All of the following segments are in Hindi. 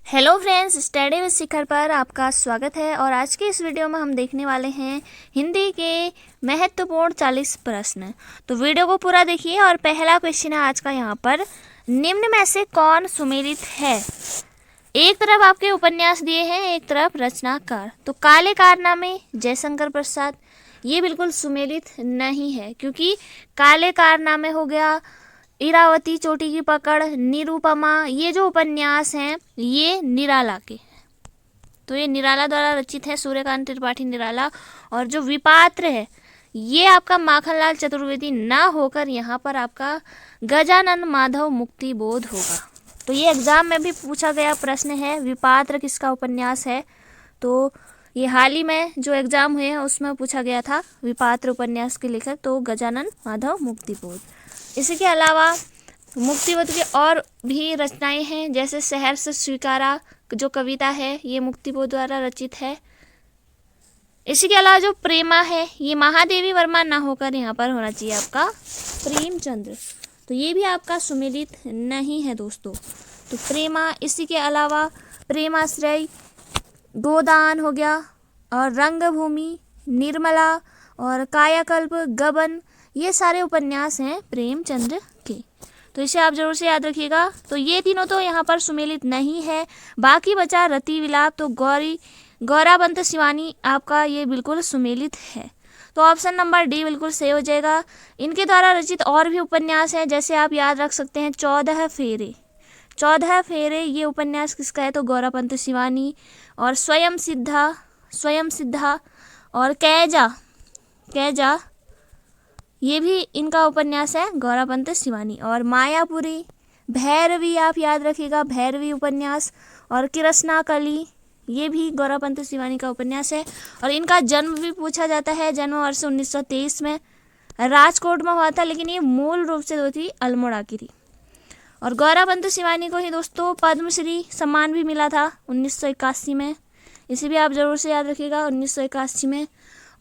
हेलो फ्रेंड्स, स्टडी विद शिखर पर आपका स्वागत है। और आज के इस वीडियो में हम देखने वाले हैं हिंदी के महत्वपूर्ण 40 प्रश्न। तो वीडियो को पूरा देखिए। और पहला क्वेश्चन है आज का यहाँ पर, निम्न में से कौन सुमेलित है? एक तरफ आपके उपन्यास दिए हैं, एक तरफ रचनाकार। तो काले कारनामे जयशंकर प्रसाद, ये बिल्कुल सुमेलित नहीं है, क्योंकि काले कारनामे हो गया, इरावती चोटी की पकड़, निरुपमा, ये जो उपन्यास हैं ये निराला के, तो ये निराला द्वारा रचित है, सूर्यकांत त्रिपाठी निराला। और जो विपात्र है ये आपका माखनलाल चतुर्वेदी ना होकर यहाँ पर आपका गजानन माधव मुक्तिबोध होगा। तो ये एग्जाम में भी पूछा गया प्रश्न है, विपात्र किसका उपन्यास है? तो ये हाल ही में जो एग्जाम हुए हैं उसमें पूछा गया था, विपात्र उपन्यास के लेखक तो गजानन माधव मुक्तिबोध। इसी के अलावा मुक्तिबोध की और भी रचनाएं हैं, जैसे शहर से स्वीकारा जो कविता है ये मुक्तिबोध द्वारा रचित है। इसी के अलावा जो प्रेमा है ये महादेवी वर्मा ना होकर यहाँ पर होना चाहिए आपका प्रेमचंद्र, तो ये भी आपका सुमेलित नहीं है दोस्तों। तो प्रेमा, इसी के अलावा प्रेमाश्रय, गोदान हो गया, और रंगभूमि, निर्मला और कायाकल्प, गबन, ये सारे उपन्यास हैं प्रेमचंद्र के। तो इसे आप जरूर से याद रखिएगा। तो ये तीनों तो यहाँ पर सुमेलित नहीं है। बाकी बचा रति विलाप, तो गौराबंत शिवानी आपका ये बिल्कुल सुमेलित है। तो ऑप्शन नंबर डी बिल्कुल सही हो जाएगा। इनके द्वारा रचित और भी उपन्यास हैं, जैसे आप याद रख सकते हैं 14 फेरे। 14 फेरे ये उपन्यास किसका है? तो गौराबंत शिवानी। और स्वयं सिद्धा और कैजा ये भी इनका उपन्यास है, गौराबंत शिवानी। और मायापुरी, भैरवी आप याद रखिएगा, भैरवी उपन्यास। और कृष्णा कली, ये भी गौराबंत शिवानी का उपन्यास है। और इनका जन्म भी पूछा जाता है, जन्म वर्ष 1923 में राजकोट में हुआ था, लेकिन ये मूल रूप से थी अल्मोड़ा की थी। और गौराबंत शिवानी को ही दोस्तों पद्मश्री सम्मान भी मिला था 1981 में, इसे भी आप जरूर से याद रखिएगा, 1981 में।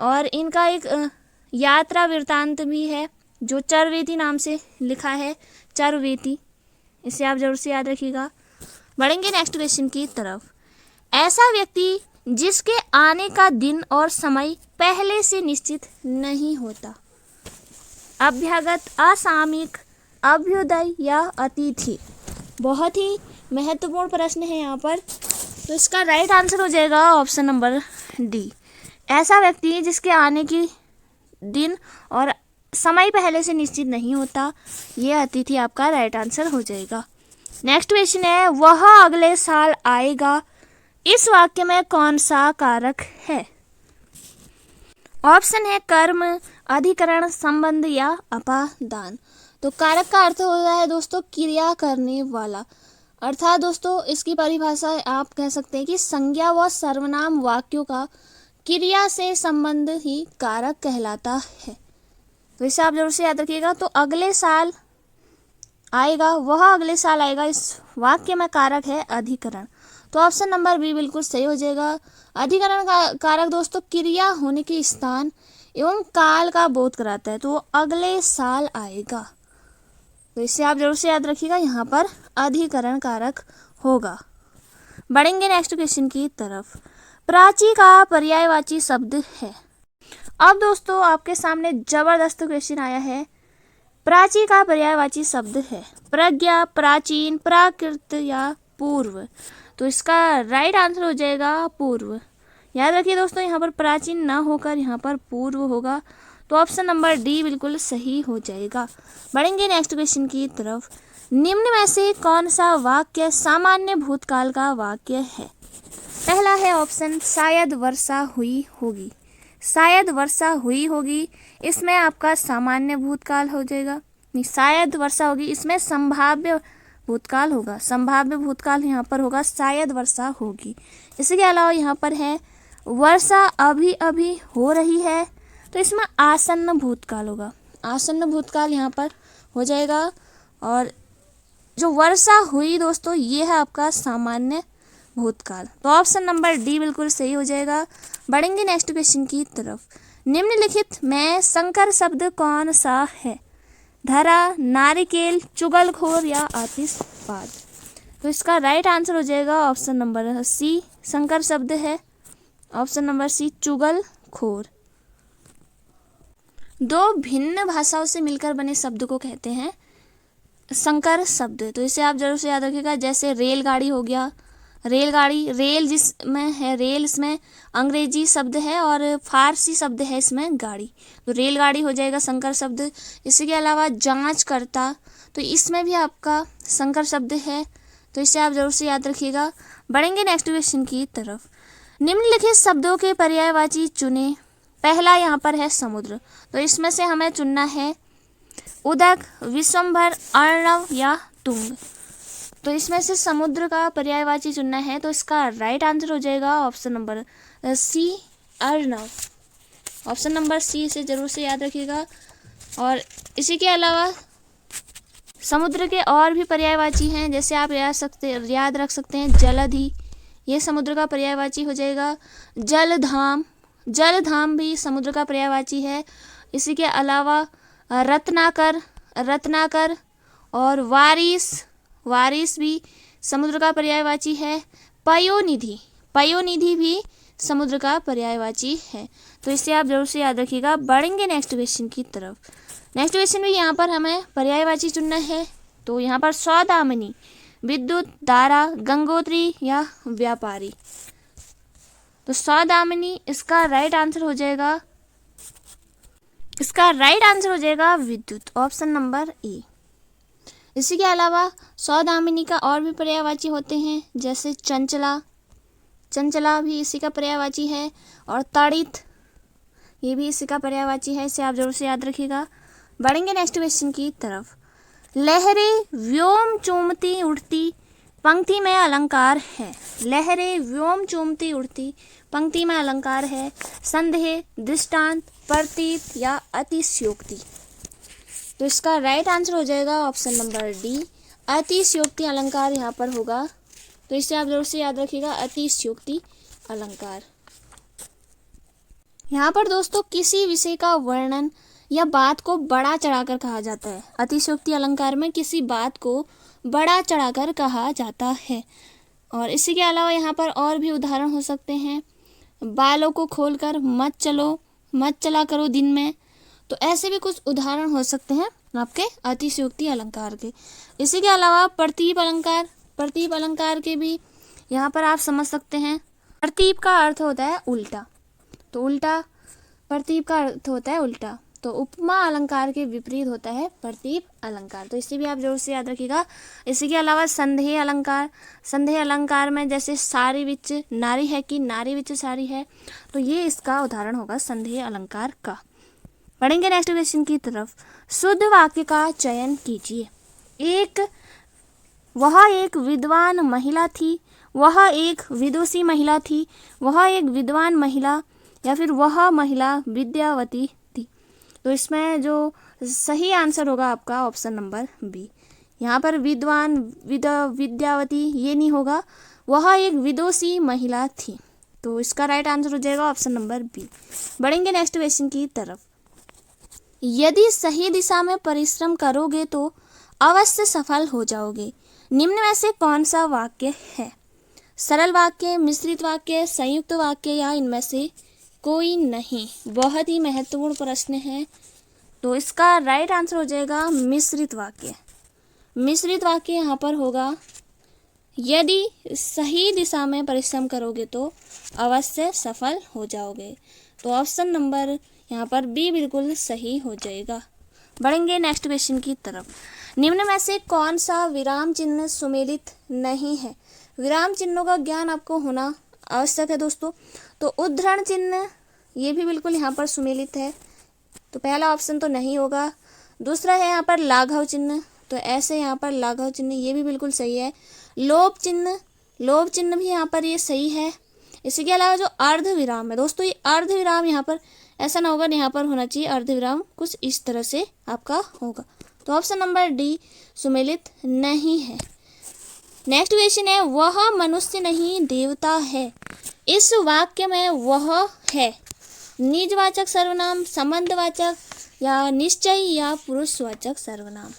और इनका एक यात्रा वृत्तांत भी है जो चरवेती नाम से लिखा है, चरवेती, इसे आप जरूर से याद रखिएगा। बढ़ेंगे नेक्स्ट क्वेश्चन की तरफ। ऐसा व्यक्ति जिसके आने का दिन और समय पहले से निश्चित नहीं होता, अभ्यागत, असामयिक, अभ्युदय या अतिथि। बहुत ही महत्वपूर्ण प्रश्न है यहाँ पर। तो इसका राइट आंसर हो जाएगा ऑप्शन नंबर डी। ऐसा व्यक्ति जिसके आने की दिन और समय पहले से निश्चित नहीं होता, ये अतिथि आपका राइट आंसर हो जाएगा। नेक्स्ट क्वेश्चन है, वह अगले साल आएगा, इस वाक्य में कौन सा कारक है? ऑप्शन है कर्म, अधिकरण, संबंध या अपादान। तो कारक का अर्थ होता है दोस्तों क्रिया करने वाला, अर्थात दोस्तों इसकी परिभाषा आप कह सकते हैं कि संज्ञा व सर्वनाम वाक्यों का क्रिया से संबंध ही कारक कहलाता है। तो इसे आप जरूर से याद रखिएगा। तो अगले साल आएगा, वह अगले साल आएगा, इस वाक्य में कारक है अधिकरण। तो ऑप्शन नंबर बी बिल्कुल सही हो जाएगा। अधिकरण का कारक दोस्तों क्रिया होने के स्थान एवं काल का बोध कराता है, तो अगले साल आएगा, तो इसे आप जरूर से याद रखिएगा, यहाँ पर अधिकरण कारक होगा। बढ़ेंगे नेक्स्ट क्वेश्चन की तरफ। प्राची का पर्यायवाची शब्द है। अब दोस्तों आपके सामने जबरदस्त क्वेश्चन आया है। प्राची का पर्यायवाची शब्द है प्रज्ञा, प्राचीन, प्राकृत या पूर्व। तो इसका राइट आंसर हो जाएगा पूर्व। याद रखिए दोस्तों, यहाँ पर प्राचीन ना होकर यहाँ पर पूर्व होगा, तो ऑप्शन नंबर डी बिल्कुल सही हो जाएगा। बढ़ेंगे नेक्स्ट क्वेश्चन की तरफ। निम्न में से कौन सा वाक्य सामान्य भूतकाल का वाक्य है? पहला है ऑप्शन, शायद वर्षा हुई होगी। शायद वर्षा हुई होगी, इसमें आपका सामान्य भूतकाल हो जाएगा। नहीं, शायद वर्षा होगी, इसमें संभाव्य भूतकाल होगा। संभाव्य भूतकाल यहाँ पर होगा शायद वर्षा होगी। इसके अलावा यहाँ पर है वर्षा अभी अभी हो रही है, तो इसमें आसन्न भूतकाल होगा। आसन्न भूतकाल यहाँ पर हो जाएगा। और जो वर्षा हुई दोस्तों ये है आपका सामान्य भूतकाल, तो ऑप्शन नंबर डी बिल्कुल सही हो जाएगा। बढ़ेंगे नेक्स्ट क्वेश्चन की तरफ। निम्नलिखित में संकर शब्द कौन सा है? धरा, नारिकेल, चुगलखोर या आतिशबाज। तो इसका राइट आंसर हो जाएगा ऑप्शन नंबर सी, संकर शब्द है ऑप्शन नंबर सी, चुगलखोर। दो भिन्न भाषाओं से मिलकर बने शब्द को कहते हैं संकर शब्द। तो इसे आप जरूर से याद रखिएगा। जैसे रेलगाड़ी हो गया, रेलगाड़ी, रेल जिसमें है, रेल इसमें अंग्रेजी शब्द है और फारसी शब्द है इसमें गाड़ी, तो रेलगाड़ी हो जाएगा संकर शब्द। इसी के अलावा जांच करता, तो इसमें भी आपका संकर शब्द है, तो इसे आप जरूर से याद रखिएगा। बढ़ेंगे नेक्स्ट क्वेश्चन की तरफ। निम्नलिखित शब्दों के पर्यायवाची चुने। पहला यहाँ पर है समुद्र, तो इसमें से हमें चुनना है उदक, विश्वंभर, अर्णव या तुंग। तो इसमें से समुद्र का पर्यायवाची चुनना है, तो इसका राइट आंसर हो जाएगा option number C, Arnav. Option number C इसे जरूर से याद रखिएगा। और इसी के अलावा समुद्र के और भी पर्यायवाची हैं, जैसे आप याद रख सकते हैं जलधि, ये समुद्र का पर्यायवाची हो जाएगा। जलधाम, जलधाम भी समुद्र का पर्यायवाची है। इसी के अलावा रत्नाकर, रत्नाकर और वारिस, वारिस भी समुद्र का पर्यायवाची है। पयोनिधि, पयोनिधि भी समुद्र का पर्यायवाची है, तो इसे आप जरूर से याद रखिएगा। बढ़ेंगे नेक्स्ट क्वेश्चन की तरफ। नेक्स्ट क्वेश्चन में यहाँ पर हमें पर्यायवाची चुनना है, तो यहाँ पर सौदामिनी, विद्युत, धारा, गंगोत्री या व्यापारी। तो सौदामिनी इसका राइट आंसर हो जाएगा, इसका राइट आंसर हो जाएगा विद्युत, ऑप्शन नंबर ए। इसी के अलावा सौदामिनी का और भी पर्यायवाची होते हैं, जैसे चंचला, चंचला भी इसी का पर्यायवाची है। और तड़ित, ये भी इसी का पर्यायवाची है, इसे आप जरूर से याद रखिएगा। बढ़ेंगे नेक्स्ट क्वेश्चन की तरफ। लहरें व्योम चूमती उड़ती पंक्ति में अलंकार है। लहरें व्योम चूमती उड़ती पंक्ति में अलंकार है। संदेह, दृष्टांत, प्रतीत या अतिशयोक्ति। तो इसका राइट आंसर हो जाएगा ऑप्शन नंबर डी, अतिशयोक्ति अलंकार यहाँ पर होगा, तो इसे आप जरूर से याद रखिएगा, अतिशयोक्ति अलंकार। यहाँ पर दोस्तों किसी विषय का वर्णन या बात को बड़ा चढ़ाकर कहा जाता है। अतिशयोक्ति अलंकार में किसी बात को बड़ा चढ़ाकर कहा जाता है। और इसी के अलावा यहाँ पर और भी उदाहरण हो सकते हैं, बालों को खोलकर मत चलो, मत चला करो दिन में। तो ऐसे भी कुछ उदाहरण हो सकते हैं आपके अतिशयोक्ति अलंकार के। इसी के अलावा प्रतीप अलंकार, प्रतीप अलंकार के भी यहाँ पर आप समझ सकते हैं। प्रतीप का अर्थ होता है उल्टा, तो उल्टा, प्रतीप का अर्थ होता है उल्टा, तो उपमा अलंकार के विपरीत होता है प्रतीप अलंकार, तो इसे भी आप जरूर से याद रखिएगा। इसी के अलावा संदेह अलंकार, संदेह अलंकार में जैसे सारी विच नारी है कि नारी विच सारी है, तो ये इसका उदाहरण होगा संदेह अलंकार का। पढ़ेंगे नेक्स्ट क्वेश्चन की तरफ। शुद्ध वाक्य का चयन कीजिए। वह एक विद्वान महिला थी, वह एक विदुषी महिला थी, वह एक विद्वान महिला, या फिर वह महिला विद्यावती थी। तो इसमें जो सही आंसर होगा आपका ऑप्शन नंबर बी। यहाँ पर विद्वान, विद्यावती ये नहीं होगा, वह एक विदुषी महिला थी, तो इसका राइट आंसर हो जाएगा ऑप्शन नंबर बी। बढ़ेंगे नेक्स्ट क्वेश्चन की तरफ। यदि सही दिशा में परिश्रम करोगे तो अवश्य सफल हो जाओगे। निम्न में से कौन सा वाक्य है? सरल वाक्य, मिश्रित वाक्य, संयुक्त वाक्य या इनमें से कोई नहीं? बहुत ही महत्वपूर्ण प्रश्न है, तो इसका राइट आंसर हो जाएगा मिश्रित वाक्य। मिश्रित वाक्य यहाँ पर होगा, यदि सही दिशा में परिश्रम करोगे तो अवश्य सफल हो जाओगे। तो ऑप्शन नंबर यहाँ पर बी बिल्कुल सही हो जाएगा। बढ़ेंगे नेक्स्ट क्वेश्चन की तरफ। निम्न में से कौन सा विराम चिन्ह सुमेलित नहीं है? विराम चिन्हों का ज्ञान आपको होना आवश्यक है दोस्तों। तो उद्धरण चिन्ह ये भी बिल्कुल यहाँ पर सुमेलित है, तो पहला ऑप्शन तो नहीं होगा। दूसरा है यहाँ पर लाघव चिन्ह, तो ऐसे यहाँ पर लाघव चिन्ह ये भी बिल्कुल सही है। लोभ चिन्ह, लोभ चिन्ह भी यहाँ पर ये सही है। इसी के अलावा जो अर्ध विराम है दोस्तों, ये अर्ध विराम यहाँ पर ऐसा ना होगा, यहाँ पर होना चाहिए अर्ध विराम कुछ इस तरह से आपका होगा। तो ऑप्शन नंबर डी सुमेलित नहीं है। नेक्स्ट क्वेश्चन है, वह मनुष्य नहीं देवता है। इस वाक्य में वह है निजवाचक सर्वनाम, संबंधवाचक या निश्चय या पुरुषवाचक सर्वनाम?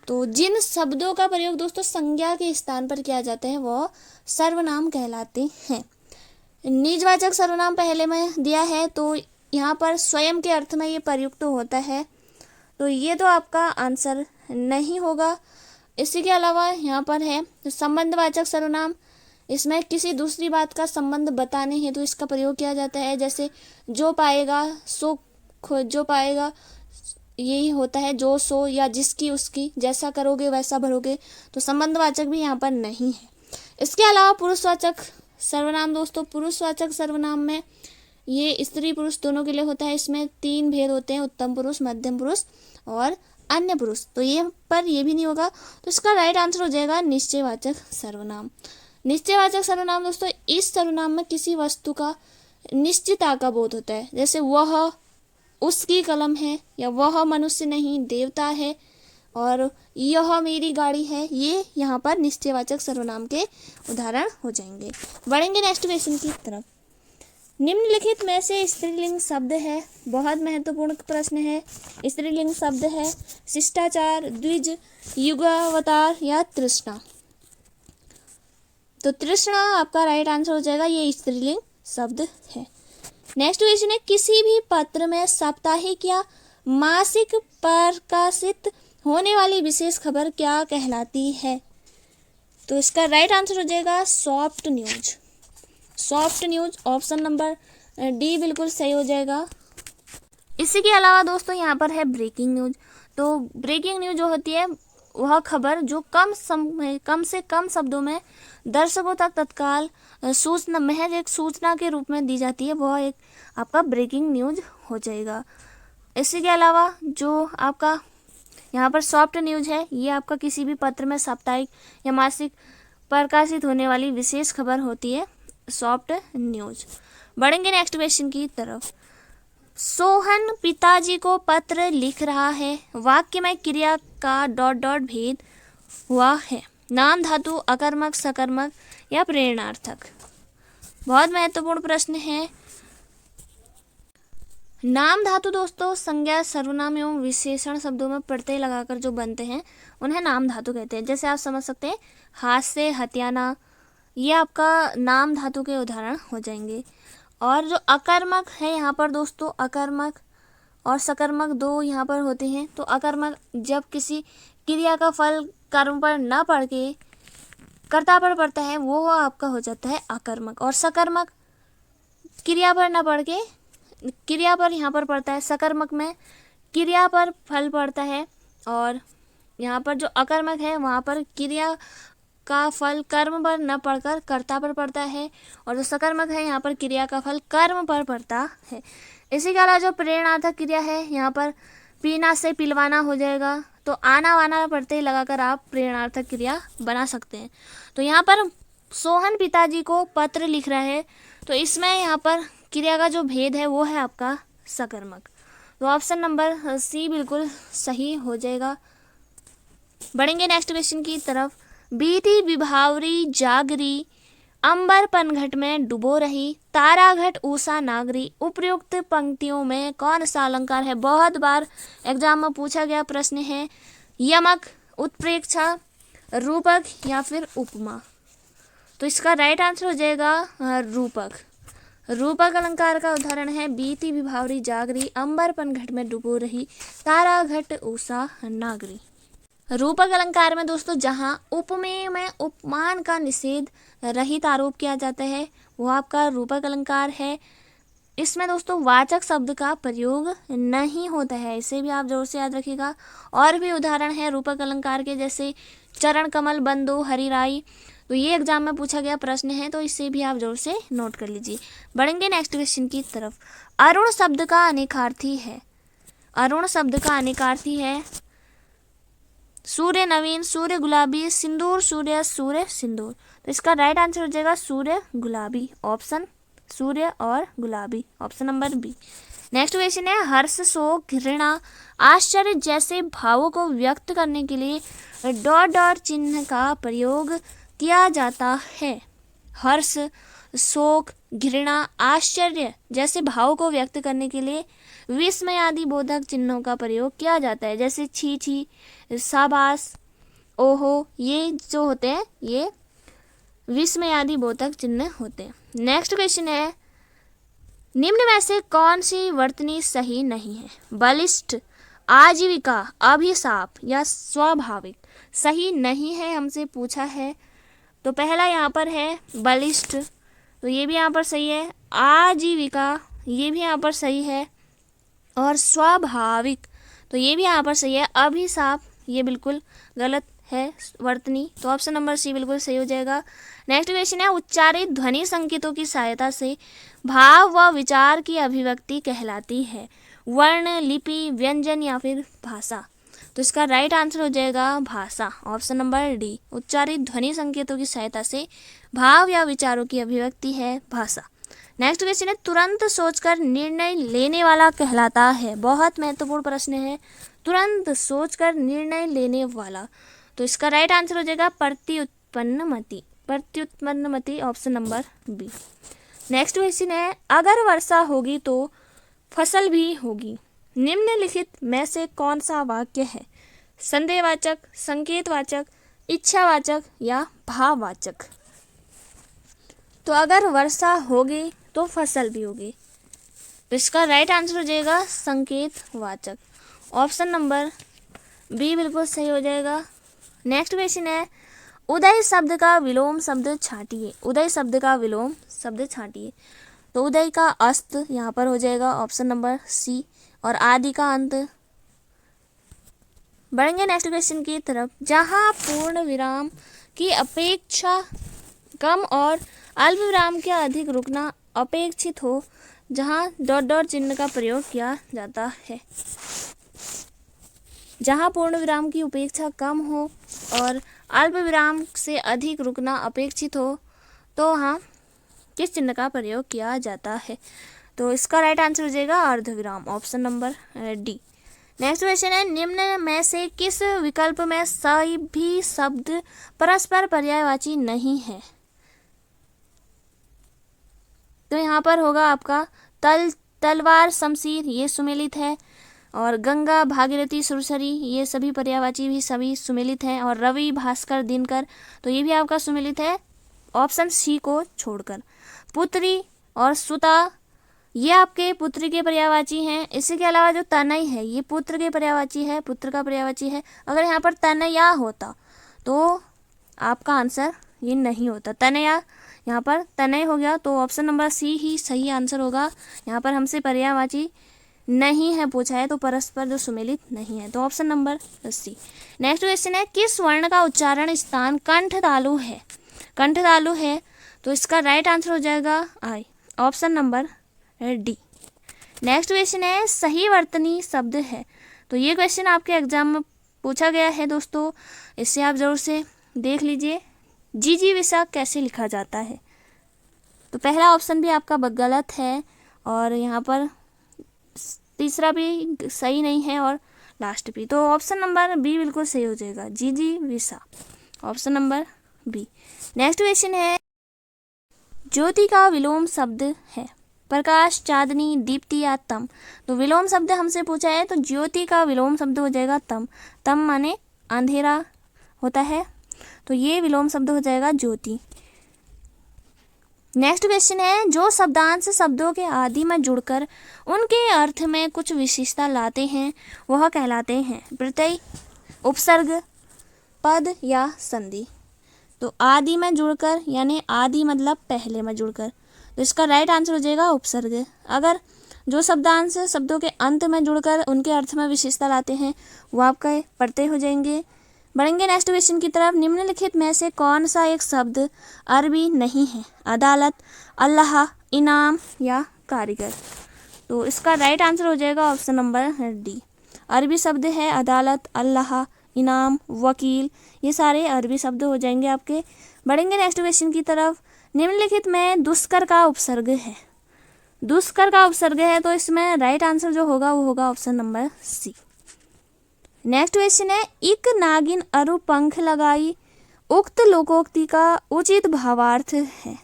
तो जिन शब्दों का प्रयोग दोस्तों संज्ञा के स्थान पर किया जाता है वह सर्वनाम कहलाते हैं। निजवाचक सर्वनाम पहले में दिया है, तो यहाँ पर स्वयं के अर्थ में ये प्रयुक्त होता है, तो ये तो आपका आंसर नहीं होगा। इसी के अलावा यहाँ पर है संबंधवाचक सर्वनाम, इसमें किसी दूसरी बात का संबंध बताने हेतु तो इसका प्रयोग किया जाता है, जैसे जो पाएगा सो जो पाएगा, यही होता है जो सो, या जिसकी उसकी, जैसा करोगे वैसा भरोगे, तो संबंधवाचक भी यहाँ पर नहीं है। इसके अलावा पुरुषवाचक सर्वनाम दोस्तों, पुरुषवाचक सर्वनाम में ये स्त्री पुरुष दोनों के लिए होता है। इसमें 3 भेद होते हैं, उत्तम पुरुष, मध्यम पुरुष और अन्य पुरुष, तो ये भी नहीं होगा। तो इसका राइट आंसर हो जाएगा निश्चयवाचक सर्वनाम। निश्चयवाचक सर्वनाम दोस्तों, इस सर्वनाम में किसी वस्तु का निश्चितता का बोध होता है, जैसे वह उसकी कलम है, या वह मनुष्य नहीं देवता है, और यह मेरी गाड़ी है। ये यहाँ पर निश्चयवाचक सर्वनाम के उदाहरण हो जाएंगे। बढ़ेंगे नेक्स्ट क्वेश्चन की तरफ। निम्नलिखित में से स्त्रीलिंग शब्द है, बहुत महत्वपूर्ण प्रश्न है। स्त्रीलिंग शब्द है शिष्टाचार, द्विज, युगावतार या तृष्णा। तो तृष्णा आपका राइट आंसर हो जाएगा, ये स्त्रीलिंग शब्द है। नेक्स्ट क्वेश्चन है, किसी भी पत्र में साप्ताहिक या मासिक प्रकाशित होने वाली विशेष खबर क्या कहलाती है? तो इसका राइट आंसर हो जाएगा soft news. Soft news, option number D बिल्कुल सही हो जाएगा। इसी के अलावा दोस्तों यहाँ पर है ब्रेकिंग न्यूज। तो ब्रेकिंग न्यूज जो होती है वह खबर जो कम से कम शब्दों में दर्शकों तक तत्काल सूचना, महज एक सूचना के रूप में दी जाती है, वह एक आपका ब्रेकिंग न्यूज हो जाएगा। इसी के अलावा जो आपका यहाँ पर सॉफ्ट न्यूज है, ये आपका किसी भी पत्र में साप्ताहिक या मासिक प्रकाशित होने वाली विशेष खबर होती है, सॉफ्ट न्यूज। बढ़ेंगे नेक्स्ट क्वेश्चन की तरफ। सोहन पिताजी को पत्र लिख रहा है, वाक्य में क्रिया का ... भेद हुआ है, नाम धातु, अकर्मक, सकर्मक या प्रेरणार्थक। बहुत महत्वपूर्ण प्रश्न है। नाम धातु दोस्तों संज्ञा, सर्वनाम एवं विशेषण शब्दों में प्रत्यय लगाकर जो बनते हैं उन्हें नाम धातु कहते हैं। जैसे आप समझ सकते हैं हास्य, हत्याना, ये आपका नाम धातु के उदाहरण हो जाएंगे। और जो अकर्मक है यहाँ पर दोस्तों, अकर्मक और सकर्मक दो यहाँ पर होते हैं। तो अकर्मक जब किसी क्रिया का फल कर्म पर न पड़ के कर्ता पर पड़ता है वो आपका हो जाता है अकर्मक। और सकर्मक क्रिया पर न पड़ के क्रिया पर यहाँ पर पड़ता है। सकर्मक में क्रिया पर फल पड़ता है, और यहाँ पर जो अकर्मक है वहाँ पर क्रिया का फल कर्म पर न पड़कर कर्ता पर पड़ता है, और जो सकर्मक है यहाँ पर क्रिया का फल कर्म पर पड़ता है। इसी के अलावा जो प्रेरणार्थक क्रिया है यहाँ पर पीना से पिलवाना हो जाएगा, तो आना वाना प्रत्यय लगाकर आप प्रेरणार्थक क्रिया बना सकते हैं। तो यहाँ पर सोहन पिताजी को पत्र लिख रहा है, तो इसमें यहाँ पर क्रिया का जो भेद है वो है आपका सकर्मक। तो ऑप्शन नंबर सी बिल्कुल सही हो जाएगा। बढ़ेंगे नेक्स्ट क्वेश्चन की तरफ। बीती विभावरी जागरी, अंबर पनघट में डुबो रही, तारा घट ऊषा नागरी। उपयुक्त पंक्तियों में कौन सा अलंकार है? बहुत बार एग्जाम में पूछा गया प्रश्न है। यमक, उत्प्रेक्षा, रूपक या फिर उपमा। तो इसका राइट आंसर हो जाएगा रूपक। रूपक अलंकार का उदाहरण है बीती विभावरी जागरी, अंबर पनघट में डुबो रही, तारा घट ऊषा नागरी। रूपक अलंकार में दोस्तों जहाँ उपमेय में उपमान का निषेध रहित आरोप किया जाता है वो आपका रूपक अलंकार है। इसमें दोस्तों वाचक शब्द का प्रयोग नहीं होता है, इसे भी आप जोर से याद रखिएगा। और भी उदाहरण है रूपक अलंकार के, जैसे चरण कमल, बंदो, हरिराई। तो ये एग्जाम में पूछा गया प्रश्न है, तो इसे भी आप जोर से नोट कर लीजिए। बढ़ेंगे नेक्स्ट क्वेश्चन की तरफ। अरुण शब्द का अनेकार्थी है। अरुण शब्द का अनेकार्थी है सूर्य नवीन, सूर्य गुलाबी, सिंदूर सूर्य, सूर्य सिंदूर। तो इसका राइट आंसर हो जाएगा सूर्य गुलाबी। ऑप्शन सूर्य और गुलाबी, option number B. Next question है हर्ष, शोक, घृणा, आश्चर्य जैसे भावों को व्यक्त करने के लिए ... चिन्ह का प्रयोग किया जाता है। हर्ष शोक, घृणा, आश्चर्य जैसे भाव को व्यक्त करने के लिए विस्मय आदि बोधक चिन्हों का प्रयोग किया जाता है, जैसे छी छी, शाबाश, ओहो, ये जो होते हैं ये विस्मय आदि बोधक चिन्ह होते हैं। नेक्स्ट क्वेश्चन है, निम्न में से कौन सी वर्तनी सही नहीं है? बलिष्ठ, आजीविका, अभिशाप या स्वाभाविक सही नहीं है, हमसे पूछा है। तो पहला यहाँ पर है बलिष्ठ, तो ये भी यहाँ पर सही है। आजीविका ये भी यहाँ पर सही है, और स्वाभाविक तो ये भी यहाँ पर सही है। अभिशाप ये बिल्कुल गलत है वर्तनी, तो ऑप्शन नंबर सी बिल्कुल सही हो जाएगा। नेक्स्ट क्वेश्चन है, उच्चारित ध्वनि संकेतों की सहायता से भाव व विचार की अभिव्यक्ति कहलाती है? वर्ण, लिपि, व्यंजन या फिर भाषा? तो इसका राइट आंसर हो जाएगा भाषा, ऑप्शन नंबर डी। उच्चारित ध्वनि संकेतों की सहायता से भाव या विचारों की अभिव्यक्ति है भाषा। नेक्स्ट क्वेश्चन है, तुरंत सोचकर निर्णय लेने वाला कहलाता है? बहुत महत्वपूर्ण प्रश्न है, तुरंत सोचकर निर्णय लेने वाला। तो इसका राइट आंसर हो जाएगा प्रत्युत्पन्नमति, प्रत्युत्पन्नमति, option number B. Next question है, अगर वर्षा होगी तो फसल भी होगी, निम्नलिखित में से कौन सा वाक्य है? संदेहवाचक, संकेतवाचक, इच्छावाचक या भाववाचक? तो अगर वर्षा होगी तो फसल भी होगी, तो इसका राइट आंसर हो जाएगा संकेतवाचक, ऑप्शन नंबर बी बिल्कुल सही हो जाएगा। नेक्स्ट क्वेश्चन है, उदय शब्द का विलोम शब्द छांटिए। उदय शब्द का विलोम शब्द छांटिए। तो उदय का अस्त यहाँ पर हो जाएगा, ऑप्शन नंबर सी, और आदि का अंत। बढ़ेंगे नेक्स्ट क्वेश्चन की तरफ, जहाँ पूर्ण विराम की अपेक्षा कम और अल्प विराम के अधिक रुकना अपेक्षित हो, जहाँ डॉट डॉट चिन्ह का प्रयोग किया जाता है। जहाँ पूर्ण विराम की अपेक्षा कम हो और अल्प विराम से अधिक रुकना अपेक्षित हो, तो वहाँ किस चिन्ह का प्रयोग किया जाता है? तो इसका राइट आंसर हो जाएगा अर्धविराम, option number D. Next question है, निम्न में से किस विकल्प में सभी शब्द परस्पर पर्यायवाची नहीं है? तो यहाँ पर होगा आपका तलवार, शमशीर ये सुमेलित है, और गंगा, भागीरथी, सुरसरी ये सभी पर्यायवाची भी सभी सुमेलित हैं, और रवि, भास्कर, दिनकर तो ये भी आपका सुमेलित है, ऑप्शन सी को छोड़कर। पुत्री और सुता ये आपके पुत्री के पर्यायवाची हैं। इसी के अलावा जो तनय है ये पुत्र के पर्यायवाची है, पुत्र का पर्यायवाची है। अगर यहाँ पर तनया होता तो आपका आंसर ये नहीं होता, तनया यहाँ पर तनय हो गया, तो ऑप्शन नंबर सी ही सही आंसर होगा। यहाँ पर हमसे पर्यायवाची नहीं है पूछा है, तो परस्पर जो सुमेलित नहीं है, तो option number C. Next question है, किस वर्ण का उच्चारण स्थान कंठ तालु है? कंठ तालु है, तो इसका राइट आंसर हो जाएगा आई, option number D. Next question है, सही वर्तनी शब्द है? तो ये क्वेश्चन आपके एग्जाम में पूछा गया है दोस्तों, इससे आप जरूर से देख लीजिए। जिजीविषा कैसे लिखा जाता है? तो पहला ऑप्शन भी आपका गलत है, और यहाँ पर तीसरा भी सही नहीं है, और लास्ट भी, तो ऑप्शन नंबर बी बिल्कुल सही हो जाएगा, जिजीविषा, option number B. Next question है, ज्योति का विलोम शब्द है? प्रकाश, चांदनी, दीप्ति या तम? तो विलोम शब्द हमसे पूछा है, तो ज्योति का विलोम शब्द हो जाएगा तम। तम माने अंधेरा होता है, तो ये विलोम शब्द हो जाएगा ज्योति। नेक्स्ट क्वेश्चन है, जो शब्दांश शब्दों के आदि में जुड़कर उनके अर्थ में कुछ विशेषता लाते हैं वह कहलाते हैं? प्रत्यय, उपसर्ग, पद या संधि? तो आदि में जुड़कर यानी आदि मतलब पहले में जुड़कर, तो इसका राइट आंसर हो जाएगा उपसर्ग। अगर जो शब्दांश शब्दों के अंत में जुड़कर उनके अर्थ में विशेषता लाते हैं वो आपका प्रत्यय हो जाएंगे। बढ़ेंगे नेक्स्ट क्वेश्चन की तरफ, निम्नलिखित में से कौन सा एक शब्द अरबी नहीं है? अदालत, अल्लाह, इनाम या कारीगर? तो इसका राइट आंसर हो जाएगा ऑप्शन नंबर डी। अरबी शब्द है अदालत, अल्लाह, इनाम, वकील, ये सारे अरबी शब्द हो जाएंगे आपके। बढ़ेंगे नेक्स्ट क्वेश्चन की तरफ, निम्नलिखित में दुष्कर का उपसर्ग है? दुष्कर का उपसर्ग है, तो इसमें राइट आंसर जो होगा वो होगा option number C. Next question है, इक नागिन अरु पंख लगाई उक्त लोकोक्ति का उचित भावार्थ है?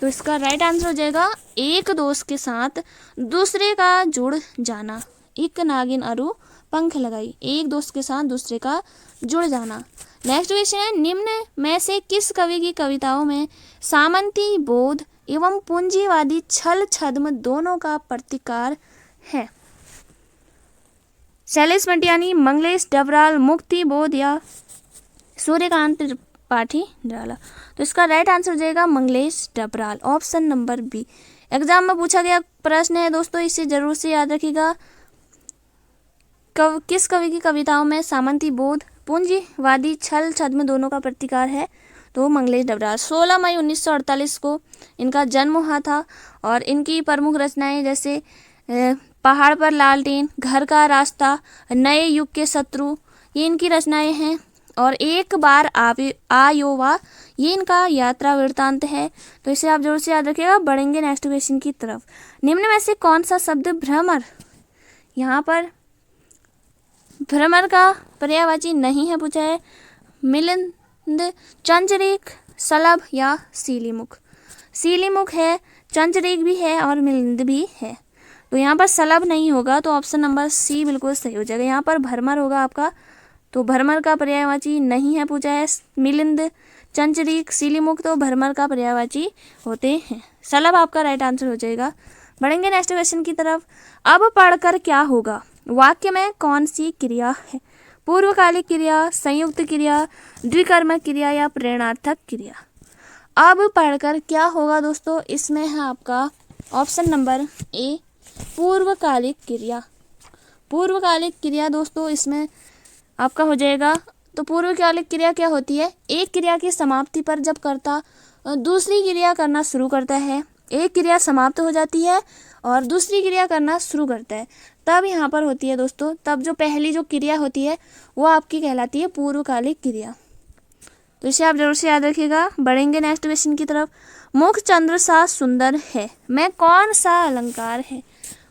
तो इसका राइट आंसर हो जाएगा एक दोस्त के साथ दूसरे का जुड़ जाना। एक नागिन अरु पंख लगाई, एक दोस्त के साथ दूसरे का जुड़ जाना। नेक्स्ट क्वेश्चन है, निम्न में से किस कवि की कविताओं में सामंती बोध एवं पूंजीवादी छल छद्म दोनों का प्रतिकार है? शैलेश मंटियानी, मंगलेश डबराल, मुक्ति बोध या सूर्यकांत त्रिपाठी निराला। तो इसका राइट आंसर हो जाएगा Manglesh Dabral, option number B. Exam में पूछा गया प्रश्न है दोस्तों, इसे जरूर से याद रखिएगा। किस कवि की कविताओं में सामंती बोध पूंजीवादी छल छद्म दोनों का प्रतिकार है? तो मंगलेश डबराल। 16 मई 1948 को इनका जन्म हुआ था और इनकी प्रमुख रचनाएं जैसे पहाड़ पर लालटेन, घर का रास्ता, नए युग के शत्रु, ये इनकी रचनाएं हैं। और एक बार आयोवा, ये इनका यात्रा वृत्तांत है। तो इसे आप जरूर से याद रखिएगा। बढ़ेंगे नेक्स्ट क्वेश्चन की तरफ। निम्न में से कौन सा शब्द भ्रमर, यहाँ पर भ्रमर का पर्यायवाची नहीं है पूछा है? मिलिंद, चंचरीक, सलभ या सीलीमुख। सीलीमुख है, चंचरीक भी है और मिलिंद भी है। तो यहाँ पर सलभ नहीं होगा, तो ऑप्शन नंबर सी बिल्कुल सही हो जाएगा। यहाँ पर भ्रमर होगा आपका, तो भ्रमर का पर्यायवाची नहीं है पूछा है। मिलिंद, चंचरीक, सीलीमुख तो भ्रमर का पर्यायवाची होते हैं। सलभ आपका राइट आंसर हो जाएगा। बढ़ेंगे नेक्स्ट क्वेश्चन की तरफ। अब पढ़कर क्या होगा वाक्य में कौन सी क्रिया है? पूर्वकालिक क्रिया, संयुक्त क्रिया, द्विकर्मक क्रिया या प्रेरणार्थक क्रिया? अब पढ़कर क्या होगा दोस्तों, इसमें है आपका ऑप्शन नंबर ए पूर्वकालिक क्रिया। पूर्वकालिक क्रिया दोस्तों इसमें आपका हो जाएगा। तो पूर्वकालिक क्रिया क्या होती है? एक क्रिया की समाप्ति पर जब कर्ता दूसरी क्रिया करना शुरू करता है, एक क्रिया समाप्त हो जाती है और दूसरी क्रिया करना शुरू करता है, तब यहाँ पर होती है दोस्तों, तब जो पहली जो क्रिया होती है वो आपकी कहलाती है पूर्वकालिक क्रिया। तो इसे आप जरूर से याद रखिएगा। बढ़ेंगे नेक्स्ट क्वेश्चन की तरफ। मुख चंद्र सा सुंदर है में कौन सा अलंकार है?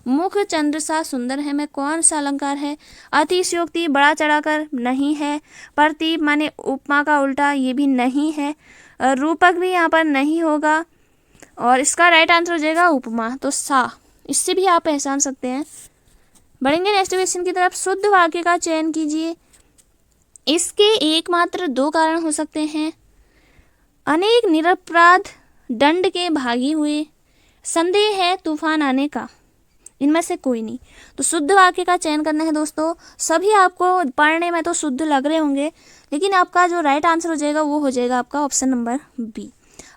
मुख चंद्र सा सुंदर है में कौन सा अलंकार है? अतिशयोक्ति, बड़ा चढ़ाकर नहीं है। प्रतीप माने उपमा का उल्टा, ये भी नहीं है। रूपक भी यहाँ पर नहीं होगा और इसका राइट आंसर हो जाएगा उपमा, तो सा, इससे भी आप पहचान सकते हैं। बढ़ेंगे नेक्स्ट क्वेश्चन की तरफ। शुद्ध वाक्य का चयन कीजिए। इसके एकमात्र दो कारण हो सकते हैं। अनेक निरपराध दंड के भागी हुए, संदेह है तूफान आने का। इनमें से कोई नहीं। तो शुद्ध वाक्य का चयन करना है दोस्तों। सभी आपको पढ़ने में तो शुद्ध लग रहे होंगे, लेकिन आपका जो राइट आंसर हो जाएगा वो हो जाएगा आपका ऑप्शन नंबर बी,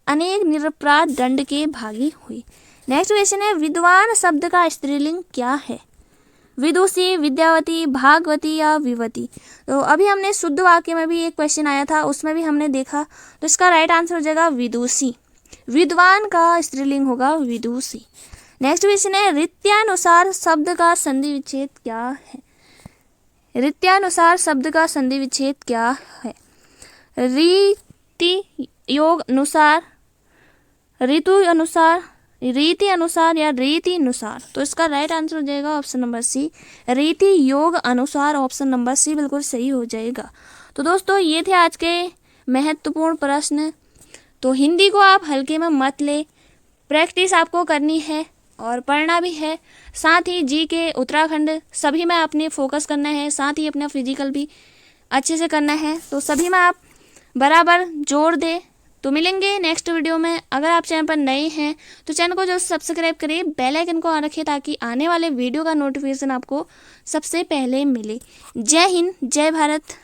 अनेक निरपराध दंड के भागी हुई। नेक्स्ट क्वेश्चन है, विद्वान शब्द का स्त्रीलिंग क्या है? विदुषी, विद्यावती, भागवती या विवती? तो अभी हमने शुद्ध वाक्य में भी एक क्वेश्चन आया था, उसमें भी हमने देखा। तो इसका राइट आंसर हो जाएगा विदुषी। विद्वान का स्त्रीलिंग होगा विदुषी। नेक्स्ट क्वेश्चन है, रीत्यानुसार शब्द का संधि विच्छेद क्या है? रीत्यानुसार शब्द का संधि विच्छेद क्या है? रीति योग अनुसार, ऋतु अनुसार, रीति अनुसार या रीति अनुसार? तो इसका राइट आंसर हो जाएगा ऑप्शन नंबर सी, रीति योग अनुसार। ऑप्शन नंबर सी बिल्कुल सही हो जाएगा। तो दोस्तों ये थे आज के महत्वपूर्ण प्रश्न। तो हिंदी को आप हल्के में मत ले, प्रैक्टिस आपको करनी है और पढ़ना भी है। साथ ही जी के, उत्तराखंड सभी में आपने फोकस करना है, साथ ही अपना फिजिकल भी अच्छे से करना है। तो सभी में आप बराबर जोर दे। तो मिलेंगे नेक्स्ट वीडियो में। अगर आप चैनल पर नए हैं तो चैनल को जो सब्सक्राइब करिए, बेल आइकन को ऑन रखिए ताकि आने वाले वीडियो का नोटिफिकेशन आपको सबसे पहले मिले। जय हिंद, जय भारत।